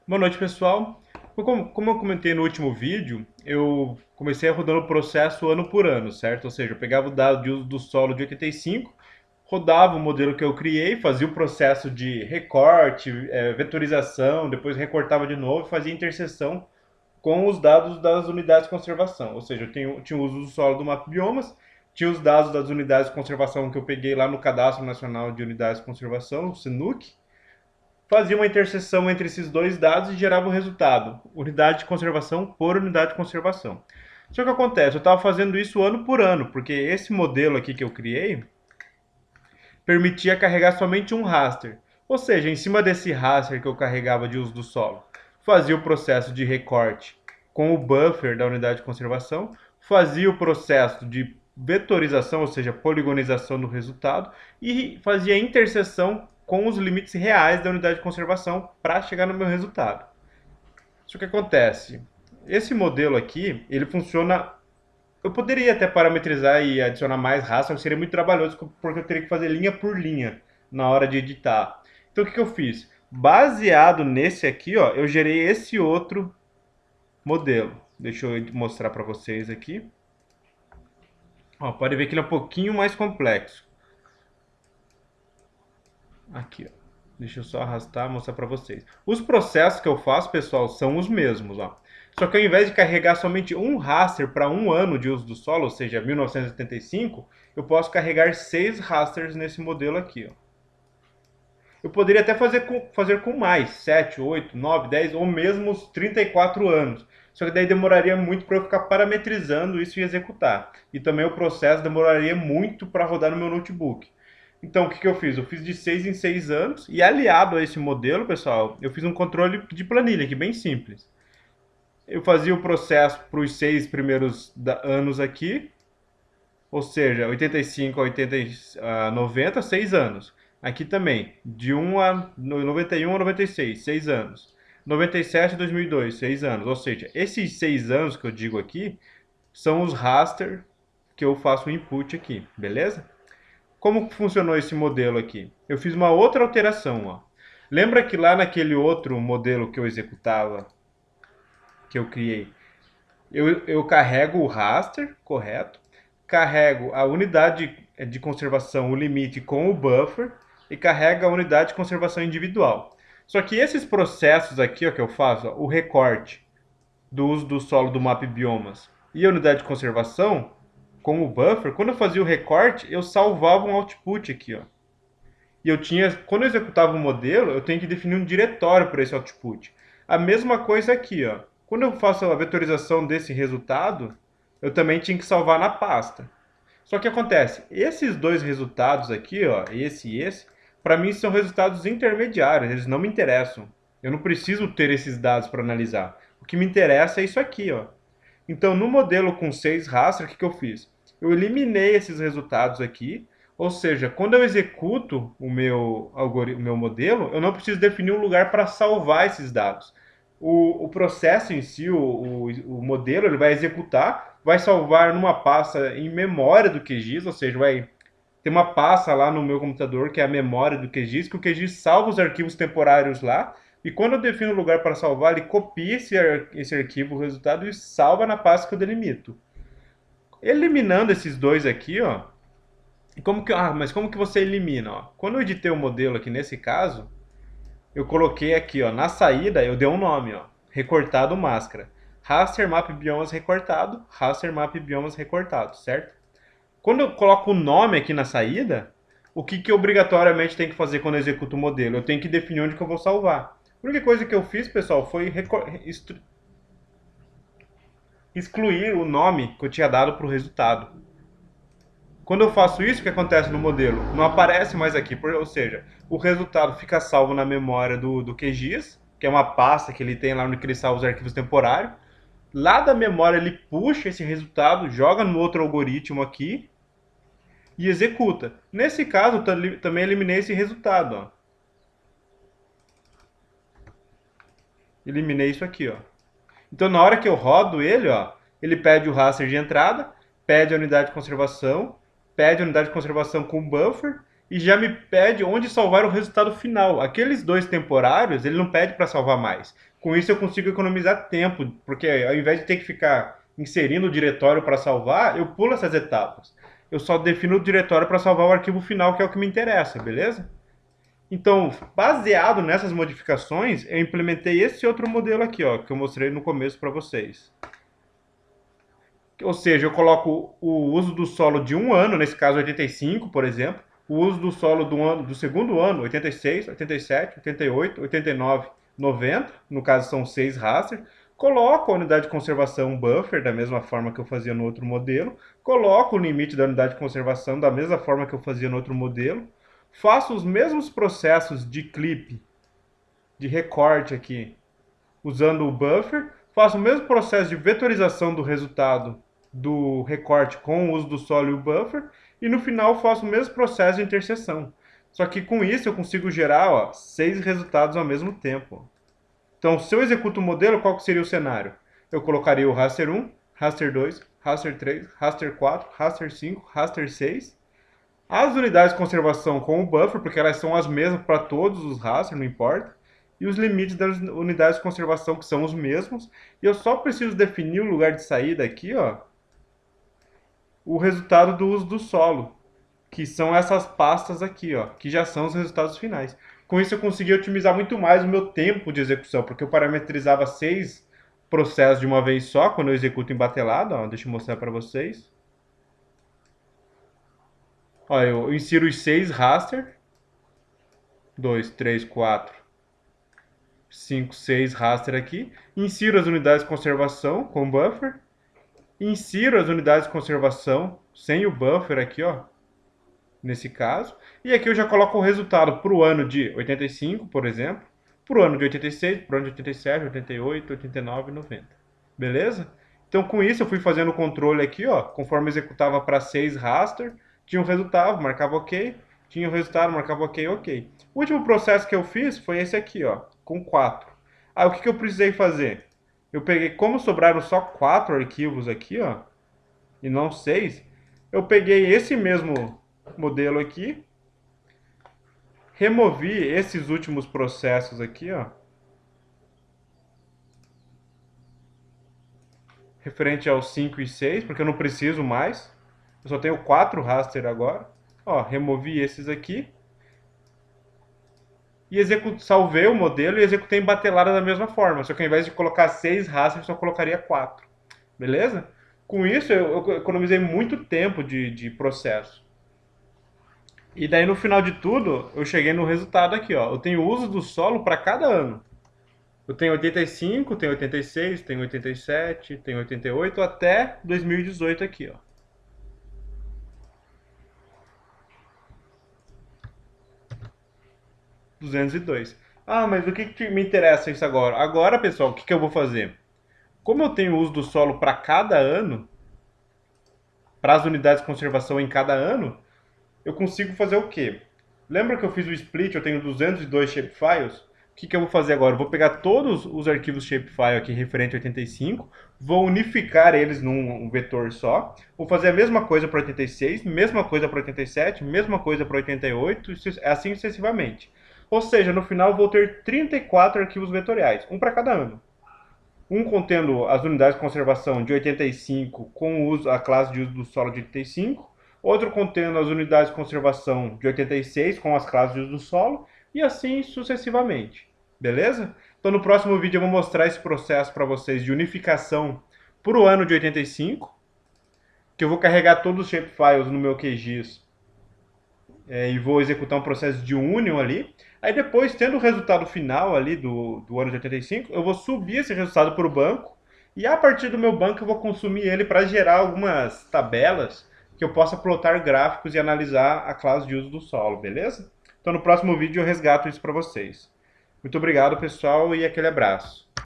Boa noite, pessoal. Como eu comentei no último vídeo, eu comecei a rodando o processo ano por ano, certo? Ou seja, eu pegava o dado de uso do solo de 85, rodava o modelo que eu criei, fazia o processo de recorte, vetorização, depois recortava de novo e fazia interseção com os dados das unidades de conservação. Ou seja, tinha o uso do solo do mapa biomas, tinha os dados das unidades de conservação que eu peguei lá no Cadastro Nacional de Unidades de Conservação, o SNUC, fazia uma interseção entre esses dois dados e gerava o resultado, unidade de conservação por unidade de conservação. Só que acontece, eu estava fazendo isso ano por ano, porque esse modelo aqui que eu criei permitia carregar somente um raster. Ou seja, em cima desse raster que eu carregava de uso do solo, fazia o processo de recorte com o buffer da unidade de conservação, fazia o processo de vetorização, ou seja, poligonização do resultado, e fazia a interseção com os limites reais da unidade de conservação para chegar no meu resultado. Isso que acontece. Esse modelo aqui, ele funciona. Eu poderia até parametrizar e adicionar mais raça, mas seria muito trabalhoso, porque eu teria que fazer linha por linha na hora de editar. Então o que eu fiz? Baseado nesse aqui, ó, eu gerei esse outro modelo. Deixa eu mostrar para vocês aqui. Ó, pode ver que ele é um pouquinho mais complexo. Aqui, ó. Deixa eu só arrastar e mostrar para vocês. Os processos que eu faço, pessoal, são os mesmos, ó. Só que ao invés de carregar somente um raster para um ano de uso do solo, ou seja, 1985, eu posso carregar 6 rasters nesse modelo aqui, ó. Eu poderia até fazer com mais, 7, 8, 9, 10 ou mesmo os 34 anos. Só que daí demoraria muito para eu ficar parametrizando isso e executar. E também o processo demoraria muito para rodar no meu notebook. Então, o que eu fiz? Eu fiz de 6 em 6 anos e aliado a esse modelo, pessoal, eu fiz um controle de planilha aqui, bem simples. Eu fazia o processo para os 6 primeiros anos aqui, ou seja, 85 a 80, a 90, 6 anos. Aqui também, de 1 a 91 a 96, 6 anos. 97 a 2002, 6 anos. Ou seja, esses 6 anos que eu digo aqui são os raster que eu faço o input aqui, beleza? Como funcionou esse modelo aqui? Eu fiz uma outra alteração, ó. Lembra que lá naquele outro modelo que eu executava, que eu criei, eu carrego o raster, correto? Carrego a unidade de conservação, o limite com o buffer, e carrego a unidade de conservação individual. Só que esses processos aqui, ó, que eu faço, ó, o recorte do uso do solo do map biomas e a unidade de conservação, com o buffer, quando eu fazia o recorte, eu salvava um output aqui, ó. E eu tinha, quando eu executava o modelo, eu tenho que definir um diretório para esse output. A mesma coisa aqui, ó. Quando eu faço a vetorização desse resultado, eu também tinha que salvar na pasta. Só que acontece, esses dois resultados aqui, ó, esse e esse, para mim são resultados intermediários, eles não me interessam. Eu não preciso ter esses dados para analisar. O que me interessa é isso aqui, ó. Então, no modelo com 6 rastros, o que eu fiz? Eu eliminei esses resultados aqui, ou seja, quando eu executo o meu modelo, eu não preciso definir um lugar para salvar esses dados. O processo em si, o modelo, ele vai executar, vai salvar numa pasta em memória do QGIS, ou seja, vai ter uma pasta lá no meu computador que é a memória do QGIS, que o QGIS salva os arquivos temporários lá, e quando eu defino o lugar para salvar, ele copia esse arquivo, o resultado, e salva na pasta que eu delimito. Eliminando esses dois aqui, ó, mas como que você elimina? Ó? Quando eu editei o modelo aqui nesse caso, eu coloquei aqui, ó, na saída, eu dei um nome, ó, recortado máscara. Raster map biomas recortado, raster map biomas recortado, certo? Quando eu coloco o nome aqui na saída, o que obrigatoriamente tem que fazer quando eu executo o modelo? Eu tenho que definir onde que eu vou salvar. A única coisa que eu fiz, pessoal, foi excluir o nome que eu tinha dado para o resultado. Quando eu faço isso, o que acontece no modelo? Não aparece mais aqui, ou seja, o resultado fica salvo na memória do QGIS, que é uma pasta que ele tem lá onde ele salva os arquivos temporários. Lá da memória ele puxa esse resultado, joga no outro algoritmo aqui e executa. Nesse caso, também eliminei esse resultado. Ó. Eliminei isso aqui. Ó. Então, na hora que eu rodo ele, ó, ele pede o raster de entrada, pede a unidade de conservação com buffer e já me pede onde salvar o resultado final. Aqueles dois temporários, ele não pede para salvar mais. Com isso eu consigo economizar tempo, porque ao invés de ter que ficar inserindo o diretório para salvar, eu pulo essas etapas. Eu só defino o diretório para salvar o arquivo final, que é o que me interessa, beleza? Então, baseado nessas modificações, eu implementei esse outro modelo aqui, ó, que eu mostrei no começo para vocês. Ou seja, eu coloco o uso do solo de um ano, nesse caso 85, por exemplo, o uso do solo do segundo ano, 86, 87, 88, 89, 90, no caso são 6 raster, coloco a unidade de conservação buffer, da mesma forma que eu fazia no outro modelo, coloco o limite da unidade de conservação da mesma forma que eu fazia no outro modelo, faço os mesmos processos de clip, de recorte aqui, usando o buffer, faço o mesmo processo de vetorização do resultado do recorte com o uso do solo e o buffer, e no final faço o mesmo processo de interseção. Só que com isso eu consigo gerar, ó, 6 resultados ao mesmo tempo. Então, se eu executo o modelo, qual que seria o cenário? Eu colocaria o raster 1, raster 2, raster 3, raster 4, raster 5, raster 6. As unidades de conservação com o buffer, porque elas são as mesmas para todos os rasters, não importa. E os limites das unidades de conservação, que são os mesmos. E eu só preciso definir o lugar de saída aqui, ó, o resultado do uso do solo, que são essas pastas aqui, ó, que já são os resultados finais. Com isso eu consegui otimizar muito mais o meu tempo de execução, porque eu parametrizava 6 processos de uma vez só, quando eu executo em batelada, ó, deixa eu mostrar para vocês. Ó, eu insiro os 6 raster, 2, 3, 4, 5, 6 raster aqui, insiro as unidades de conservação com buffer, insiro as unidades de conservação sem o buffer aqui, ó, nesse caso, e aqui eu já coloco o resultado para o ano de 85, por exemplo, para o ano de 86, para o ano de 87, 88, 89 e 90. Beleza? Então com isso eu fui fazendo o controle aqui, ó, conforme executava para 6 raster, tinha um resultado, marcava OK, tinha o resultado, marcava OK, OK. O último processo que eu fiz foi esse aqui, ó, com 4. Aí o que eu precisei fazer? Eu peguei, como sobraram só 4 arquivos aqui, ó, e não 6, eu peguei esse mesmo modelo aqui, removi esses últimos processos aqui, ó, referente aos 5 e 6, porque eu não preciso mais. Eu só tenho 4 raster agora. Ó, removi esses aqui. E salvei o modelo e executei em batelada da mesma forma. Só que ao invés de colocar 6 rasters, eu só colocaria 4. Beleza? Com isso, eu economizei muito tempo de processo. E daí, no final de tudo, eu cheguei no resultado aqui, ó. Eu tenho uso do solo para cada ano. Eu tenho 85, tenho 86, tenho 87, tenho 88 até 2018 aqui, ó. 202. Ah, mas o que me interessa isso agora? Agora, pessoal, o que eu vou fazer? Como eu tenho uso do solo para cada ano, para as unidades de conservação em cada ano, eu consigo fazer o quê? Lembra que eu fiz o split, eu tenho 202 shapefiles? O que eu vou fazer agora? Eu vou pegar todos os arquivos shapefile aqui referente a 85, vou unificar eles num vetor só, vou fazer a mesma coisa para 86, mesma coisa para 87, mesma coisa para 88, assim sucessivamente. Ou seja, no final eu vou ter 34 arquivos vetoriais, um para cada ano. Um contendo as unidades de conservação de 85 com a classe de uso do solo de 85, outro contendo as unidades de conservação de 86 com as classes de uso do solo, e assim sucessivamente. Beleza? Então no próximo vídeo eu vou mostrar esse processo para vocês de unificação para o ano de 85, que eu vou carregar todos os shapefiles no meu QGIS e vou executar um processo de union ali. Aí depois, tendo o resultado final ali do ano de 85, eu vou subir esse resultado para o banco, e a partir do meu banco eu vou consumir ele para gerar algumas tabelas que eu possa plotar gráficos e analisar a classe de uso do solo, beleza? Então no próximo vídeo eu resgato isso para vocês. Muito obrigado, pessoal, e aquele abraço.